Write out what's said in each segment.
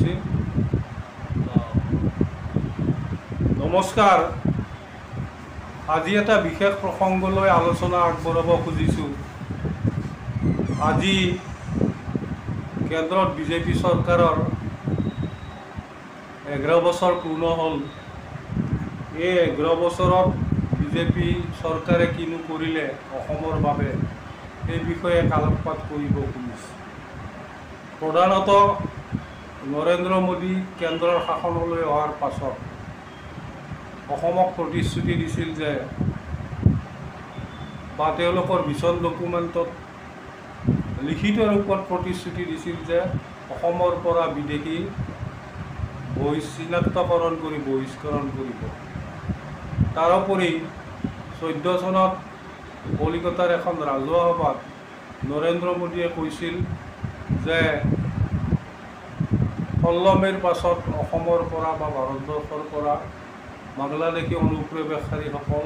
আজি নমস্কাৰ। আজি এটা বিশেষ প্ৰসংগলৈ আলোচনা আগবঢ়াব খুজিছোঁ। আজি কেন্দ্ৰত বিজেপি চৰকাৰৰ 11 বছৰ পূৰ্ণ হ'ল। এই 11 বছৰত বিজেপি চৰকাৰে কিনো কৰিলে অসমৰ বাবে, এই বিষয়ে আলোকপাত কৰিব খুজিছোঁ। প্ৰধানতঃ নৰেন্দ্ৰ মোদী কেন্দ্ৰৰ শাসনলৈ অহাৰ পাছত অসমক প্ৰতিশ্ৰুতি দিছিল যে, বা তেওঁলোকৰ ভিজন ডকুমেণ্টত লিখিত ৰূপত প্ৰতিশ্ৰুতি দিছিল যে অসমৰ পৰা বিদেশী চিনাক্তকৰণ কৰি বহিষ্কৰণ কৰিব। তাৰোপৰি 14 চনত কলিকতাৰ এখন ৰাজহুৱা সভাত নৰেন্দ্ৰ মোদীয়ে কৈছিল যে 16 মে'ৰ পাছত অসমৰ পৰা বা ভাৰতবৰ্ষৰ পৰা বাংলাদেশী অনুপ্ৰৱেশকাৰীসকল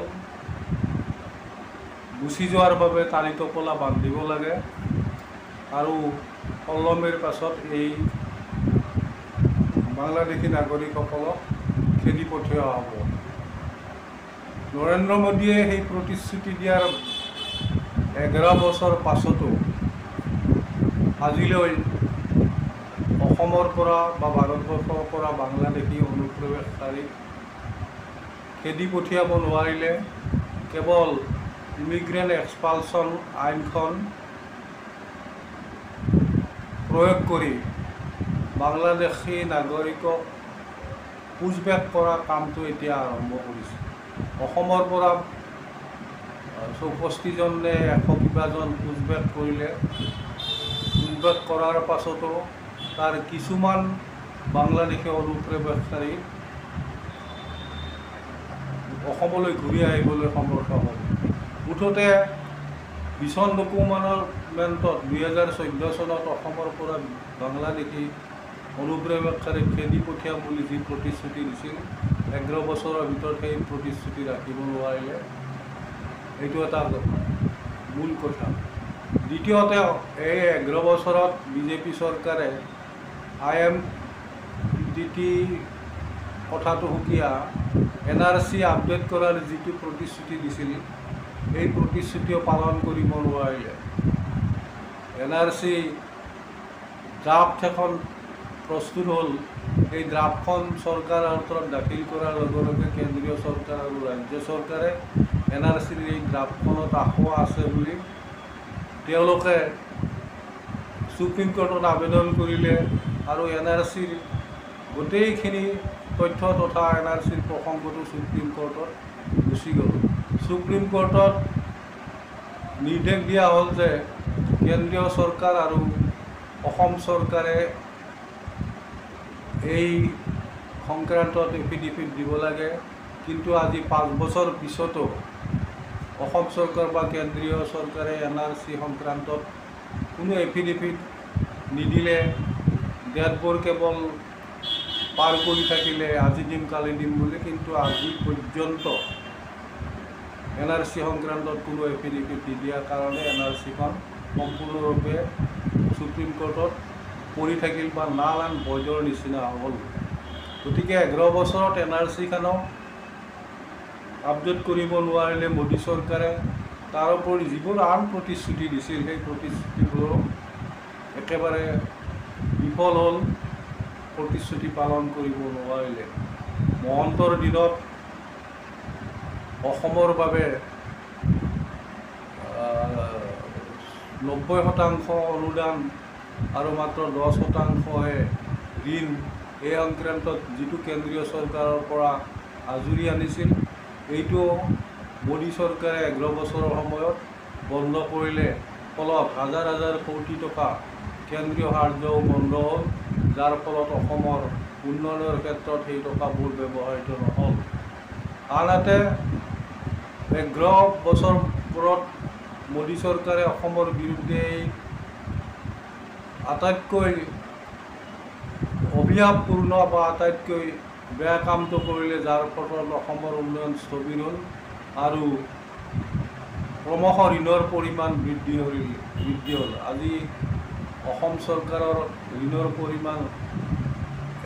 গুচি যোৱাৰ বাবে তালিটোপোলা বান্ধিব লাগে আৰু 16 মে'ৰ পাছত এই বাংলাদেশী নাগৰিকসকলক খেদি পঠিওৱা হ'ব। নৰেন্দ্ৰ মোদীয়ে সেই প্ৰতিশ্ৰুতি দিয়াৰ 11 বছৰ পাছতো আজিলৈ অসমৰ পৰা বা ভাৰতবৰ্ষৰ পৰা বাংলাদেশী অনুপ্ৰৱেশকাৰীক খেদি পঠিয়াব নোৱাৰিলে। কেৱল ইমিগ্ৰেণ্ট এক্সপালচন আইনখন প্ৰয়োগ কৰি বাংলাদেশী নাগৰিকক পুছবেক কৰা কামটো এতিয়া আৰম্ভ কৰিছে। অসমৰ পৰা 64 জন নে 100 কিবাজন পুছবেক কৰিলে। পুছবেক কৰাৰ পাছতো তাৰ কিছুমান বাংলাদেশী অনুপ্ৰৱেশকাৰী অসমলৈ ঘূৰি আহিবলৈ সমৰ্থ হ'ল। মুঠতে ভিজন ডকুমেণ্টত 2014 চনত অসমৰ পৰা বাংলাদেশী অনুপ্ৰৱেশকাৰীক খেদি পঠিয়াম বুলি যি প্ৰতিশ্ৰুতি দিছিল, 11 বছৰৰ ভিতৰত সেই প্ৰতিশ্ৰুতি ৰাখিব নোৱাৰিলে। এইটো এটা মূল কথা। দ্বিতীয়তে, এই 11 বছৰত বিজেপি চৰকাৰে IMDT কথাটো সুকীয়া NRC আপডেট কৰাৰ যিটো প্ৰতিশ্ৰুতি দিছিল, এই প্ৰতিশ্ৰুতিও পালন কৰিব নোৱাৰিলে। NRC ড্ৰাফ্ট এখন প্ৰস্তুত হ'ল। এই ড্ৰাফ্টখন চৰকাৰৰ হাতত দাখিল কৰাৰ লগে লগে কেন্দ্ৰীয় চৰকাৰ আৰু ৰাজ্য চৰকাৰে NRCৰ এই ড্ৰাফ্টখনত আসোঁৱাহ আছে বুলি তেওঁলোকে সুপ্ৰিম কোৰ্টত আবেদন কৰিলে আৰু NRCৰ গোটেইখিনি তথ্য তথা NRCৰ প্ৰসংগটো সুপ্ৰিম কোৰ্টত গুচি গ'ল। সুপ্ৰিম কোৰ্টত নিৰ্দেশ দিয়া হ'ল যে কেন্দ্ৰীয় চৰকাৰ আৰু অসম চৰকাৰে এই সংক্ৰান্তত এফিডেভিট দিব লাগে। কিন্তু আজি 5 বছৰ পিছতো অসম চৰকাৰ বা কেন্দ্ৰীয় চৰকাৰে NRC সংক্ৰান্তত কোনো এফিডেভিট নিদিলে। ডেটবোৰ কেৱল পাৰ কৰি থাকিলে, আজি দিম কালি দিম বুলি, কিন্তু আজি পৰ্যন্ত NRC সংক্ৰান্তত কোনো এফিডেভিট নিদিয়াৰ কাৰণে NRCখন সম্পূৰ্ণৰূপে সুপ্ৰিম কোৰ্টত পৰি থাকিল বা নাল এণ্ড ভইডৰ নিচিনা হ'ল। গতিকে 11 বছৰত NRCখনক আপডেট কৰিব নোৱাৰিলে মোদী চৰকাৰে। তাৰোপৰি যিবোৰ আন প্ৰতিশ্ৰুতি দিছিল, সেই প্ৰতিশ্ৰুতিবোৰো একেবাৰে বিফল হ'ল, প্ৰতিশ্ৰুতি পালন কৰিব নোৱাৰিলে। মহন্তৰ দিনত অসমৰ বাবে 90% অনুদান আৰু মাত্ৰ 10%হে ঋণ, এই সংক্ৰান্তত যিটো কেন্দ্ৰীয় চৰকাৰৰ পৰা আজৰি আনিছিল, এইটো মোদী চৰকাৰে 11 বছৰৰ সময়ত বন্ধ কৰিলে। ফলত হাজাৰ হাজাৰ কোটি টকা কেন্দ্ৰীয় সাহায্যও বন্ধ হ'ল, যাৰ ফলত অসমৰ উন্নয়নৰ ক্ষেত্ৰত সেই টকাবোৰ ব্যৱহৃত নহ'ল। আনহাতে 11 বছৰত মোদী চৰকাৰে অসমৰ বিৰুদ্ধে আটাইতকৈ অভিশাপপূৰ্ণ বা আটাইতকৈ বেয়া কামটো কৰিলে, যাৰ ফলত অসমৰ উন্নয়ন স্থবিৰ হ'ল আৰু ক্ৰমশ ঋণৰ পৰিমাণ বৃদ্ধি হ'ল। আজি অসম চৰকাৰৰ ঋণৰ পৰিমাণ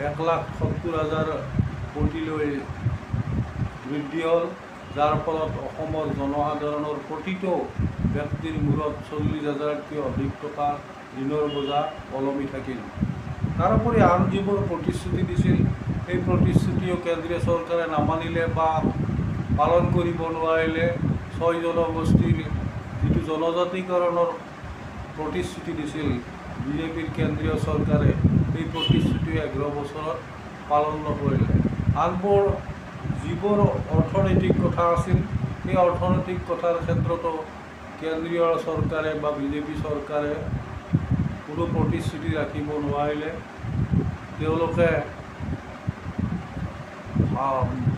1,70,000 কোটিলৈ বৃদ্ধি হ'ল, যাৰ ফলত অসমৰ জনসাধাৰণৰ প্ৰতিটো ব্যক্তিৰ মূৰত 40,000তকৈ অধিক টকা ঋণৰ বোজা ওলমি থাকিল। তাৰোপৰি আন যিবোৰ প্ৰতিশ্ৰুতি দিছিল, সেই প্ৰতিশ্ৰুতিও কেন্দ্ৰীয় চৰকাৰে নামানিলে বা পালন কৰিব নোৱাৰিলে। 6 জনগোষ্ঠীৰ যিটো জনজাতিকৰণৰ প্ৰতিশ্ৰুতি দিছিল বিজেপিৰ কেন্দ্ৰীয় চৰকাৰে, সেই প্ৰতিশ্ৰুতি 11 বছৰত পালন নকৰিলে। আনবোৰ যিবোৰ অৰ্থনৈতিক কথা আছিল, সেই অৰ্থনৈতিক কথাৰ ক্ষেত্ৰতো কেন্দ্ৰীয় চৰকাৰে বা বিজেপি চৰকাৰে কোনো প্ৰতিশ্ৰুতি ৰাখিব নোৱাৰিলে। তেওঁলোকে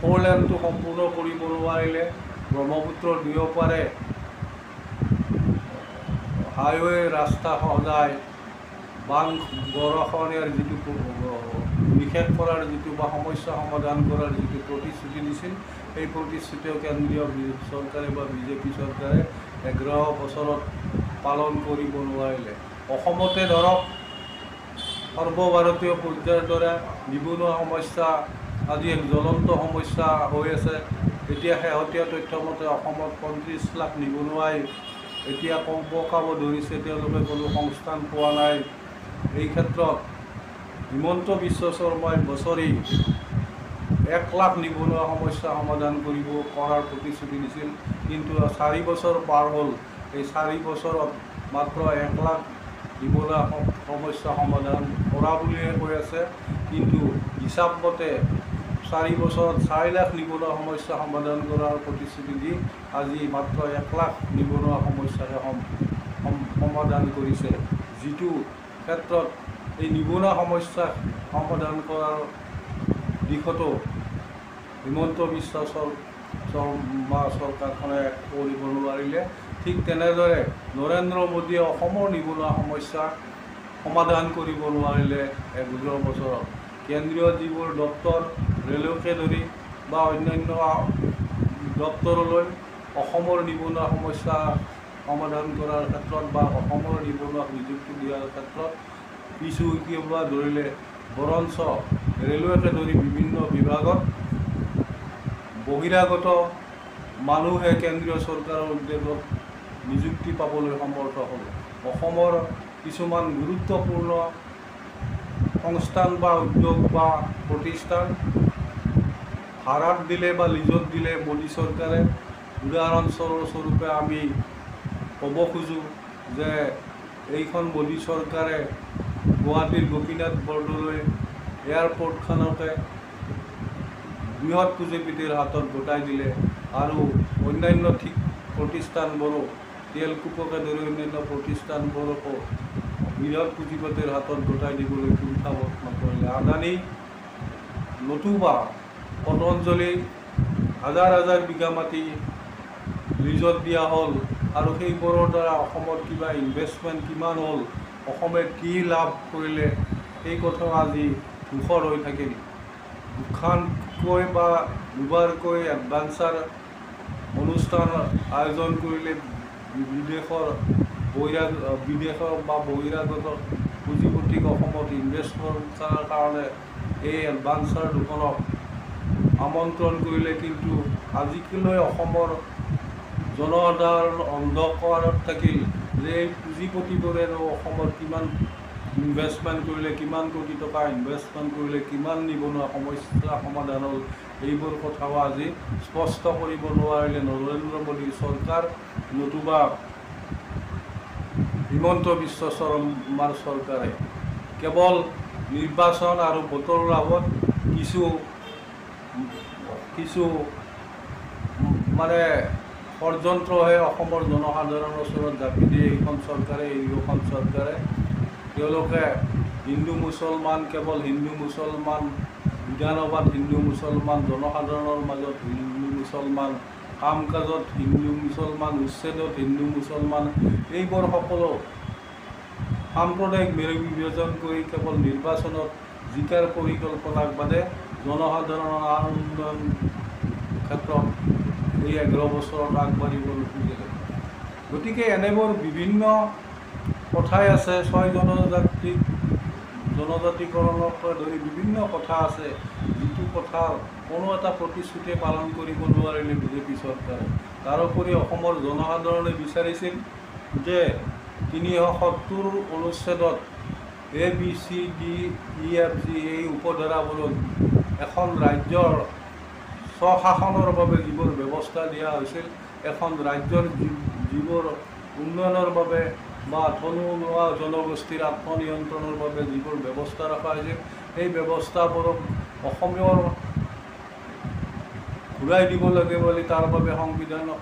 4 লেনটো সম্পূৰ্ণ কৰিব নোৱাৰিলে। ব্ৰহ্মপুত্ৰৰ দুয়োপাৰে হাইৱে ৰাস্তা সজাই বান গৰাখহনীয়াৰ যিটো নিষেধ কৰাৰ যিটো বা সমস্যা সমাধান কৰাৰ যিটো প্ৰতিশ্ৰুতি দিছিল, সেই প্ৰতিশ্ৰুতিও কেন্দ্ৰীয় চৰকাৰে বা বিজেপি চৰকাৰে 11 বছৰত পালন কৰিব নোৱাৰিলে। অসমতে ধৰক সৰ্বভাৰতীয় পৰ্যায়ৰ দৰে নিবনুৱা সমস্যা আজি এক জ্বলন্ত সমস্যা হৈ আছে। এতিয়া শেহতীয়া তথ্য মতে অসমত 35 লাখ নিবনুৱাই এতিয়া কাব ধৰিছে, তেওঁলোকে কোনো সংস্থান পোৱা নাই। এই ক্ষেত্ৰত হিমন্ত বিশ্ব শৰ্মাই বছৰি 1 লাখ নিবনুৱা সমস্যা সমাধান কৰাৰ প্ৰতিশ্ৰুতি দিছিল, কিন্তু 4 বছৰ পাৰ হ'ল। এই 4 বছৰত মাত্ৰ 1 লাখ নিবনুৱা সমস্যা সমাধান কৰা বুলিহে কৈ আছে, কিন্তু হিচাপ মতে 4 বছৰত 4 লাখ নিবনুৱা সমস্যা সমাধান কৰাৰ প্ৰতিশ্ৰুতি দি আজি মাত্ৰ 1 লাখ নিবনুৱা সমস্যাহে সমাধান কৰিছে, যিটো ক্ষেত্ৰত এই নিবনুৱা সমস্যা সমাধান কৰাৰ দিশতো হিমন্ত বিশ্ব শৰ্মা চৰকাৰখনে কৰিব নোৱাৰিলে। ঠিক তেনেদৰে নৰেন্দ্ৰ মোদীয়ে অসমৰ নিবনুৱা সমস্যা সমাধান কৰিব নোৱাৰিলে 11 বছৰত। কেন্দ্ৰীয় যিবোৰ দপ্তৰ, ৰেলকে ধৰি বা অন্যান্য দপ্তৰলৈ অসমৰ নিবনুৱা সমস্যা সমাধান কৰাৰ ক্ষেত্ৰত বা অসমৰ নিবনুৱাক নিযুক্তি দিয়াৰ ক্ষেত্ৰত পিছু হুকিব ধৰিলে, বৰঞ্চ ৰেলৱেকে ধৰি বিভিন্ন বিভাগত বহিৰাগত মানুহে কেন্দ্ৰীয় চৰকাৰৰ উদ্যোগত নিযুক্তি পাবলৈ সমৰ্থ হ'ল। অসমৰ কিছুমান গুৰুত্বপূৰ্ণ সংস্থান বা উদ্যোগ বা প্ৰতিষ্ঠান ভাড়াত দিলে বা লিজত দিলে মোদী চৰকাৰে। উদাহৰণস্বৰূপে আমি ক'ব খোজোঁ যে এইখন মোদী চৰকাৰে গুৱাহাটীৰ গোপীনাথ বৰদলৈ এয়াৰপৰ্টখনকে বৃহৎ পুঁজিপতিৰ হাতত গতাই দিলে আৰু অন্যান্য ঠিক প্ৰতিষ্ঠানবোৰো তেলকুপকে ধৰি অন্যান্য প্ৰতিষ্ঠানবোৰকো বৃহৎ পুঁজিপতিৰ হাতত গতাই দিবলৈ কুণ্ঠাবোধ নকৰিলে। আদানী নতুবা পতঞ্জলি হাজাৰ হাজাৰ বিঘা মাটি লিজত দিয়া হ'ল আৰু সেইবোৰৰ দ্বাৰা অসমত কিবা ইনভেষ্টমেণ্ট কিমান হ'ল, অসমে কি লাভ কৰিলে, সেই কথা আজি ধূসৰ হৈ থাকিল। দুখানকৈ বা দুবাৰকৈ এডভান্সাৰ অনুষ্ঠান আয়োজন কৰিলে বিদেশৰ বা বহিৰাগত পুঁজিপতিক অসমত ইনভেষ্ট কৰাৰ কাৰণে এই এডভান্সাৰ দুখনক আমন্ত্ৰণ কৰিলে, কিন্তু আজিলৈ অসমৰ জনসাধাৰণ অন্ধকাৰত থাকিল যে এই পুঁজিপতিবোৰেনো অসমত কিমান ইনভেষ্টমেণ্ট কৰিলে, কিমান কোটি টকা ইনভেষ্টমেণ্ট কৰিলে, কিমান নিবনুৱা সমস্যা সমাধান হ'ল, এইবোৰ কথাও আজি স্পষ্ট কৰিব নোৱাৰিলে নৰেন্দ্ৰ মোদীৰ চৰকাৰ নতুবা হিমন্ত বিশ্ব শৰ্মাৰ চৰকাৰে। কেৱল নিৰ্বাচন আৰু ভোটৰ লাভত কিছু মানে ষড়যন্ত্ৰহে অসমৰ জনসাধাৰণৰ ওচৰত জাপি দিয়ে এইখন চৰকাৰে। তেওঁলোকে হিন্দু মুছলমান, কেৱল হিন্দু মুছলমান, বিধানসভাত হিন্দু মুছলমান, জনসাধাৰণৰ মাজত হিন্দু মুছলমান, কাম কাজত হিন্দু মুছলমান, উচ্ছেদত হিন্দু মুছলমান, এইবোৰ সকলো সাম্প্ৰদায়িক মেৰু বিভাজন কৰি কেৱল নিৰ্বাচনত জিকাৰ পৰিকল্পনাক বাদে জনসাধাৰণৰ আনন্দৰ ক্ষেত্ৰত এই 11 বছৰত আগবাঢ়িব নোখোজিলে। গতিকে এনেবোৰ বিভিন্ন কথাই আছে। 6 জনজাতিকৰণকে ধৰি বিভিন্ন কথা আছে, যিটো কথা কোনো এটা প্ৰতিশ্ৰুতিয়ে পালন কৰিব নোৱাৰিলে বিজেপি চৰকাৰে। তাৰোপৰি অসমৰ জনসাধাৰণে বিচাৰিছিল যে 370 অনুচ্ছেদত ABCDEFG এই উপধাৰাবোৰত এখন ৰাজ্যৰ স্বশাসনৰ বাবে যিবোৰ ব্যৱস্থা দিয়া হৈছিল, এখন ৰাজ্যৰ যিবোৰ উন্নয়নৰ বাবে বা থলুৱা জনগোষ্ঠীৰ আত্মনিয়ন্ত্ৰণৰ বাবে যিবোৰ ব্যৱস্থা ৰখা হৈছিল, সেই ব্যৱস্থাবোৰক অসমীয়ৰ ঘূৰাই দিব লাগে বুলি তাৰ বাবে সংবিধানক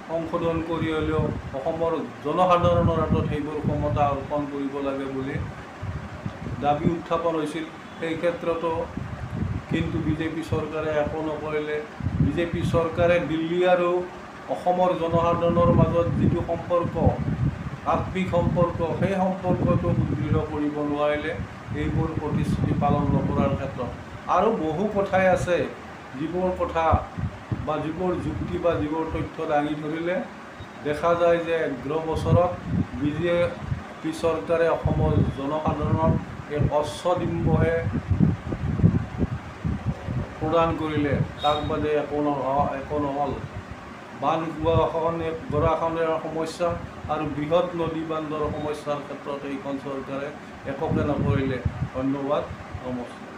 সংশোধন কৰি হ'লেও অসমৰ জনসাধাৰণৰ হাতত সেইবোৰ ক্ষমতা অৰ্পণ কৰিব লাগে বুলি দাবী উত্থাপন হৈছিল। সেই ক্ষেত্ৰতো কিন্তু বিজেপি চৰকাৰে একো নকৰিলে। বিজেপি চৰকাৰে দিল্লী আৰু অসমৰ জনসাধাৰণৰ মাজত যিটো সম্পৰ্ক, আত্মিক সম্পৰ্ক, সেই সম্পৰ্কটো সুদৃঢ় কৰিব নোৱাৰিলে এইবোৰ প্ৰতিশ্ৰুতি পালন নকৰাৰ ক্ষেত্ৰত। আৰু বহু কথাই আছে, যিবোৰ কথা বা যিবোৰ যুক্তি বা যিবোৰ তথ্য দাঙি ধৰিলে দেখা যায় যে 11 বছৰত বিজেপি চৰকাৰে অসমৰ জনসাধাৰণক এক অশ্বডিম্বহে প্ৰদান কৰিলে, তাক বাদে একো নহ'ল। বান গৰাখহনীয়াৰ সমস্যা আৰু বৃহৎ নদী বান্ধৰ সমস্যাৰ ক্ষেত্ৰত এইখন চৰকাৰে একোকে নকৰিলে। ধন্যবাদ, নমস্কাৰ।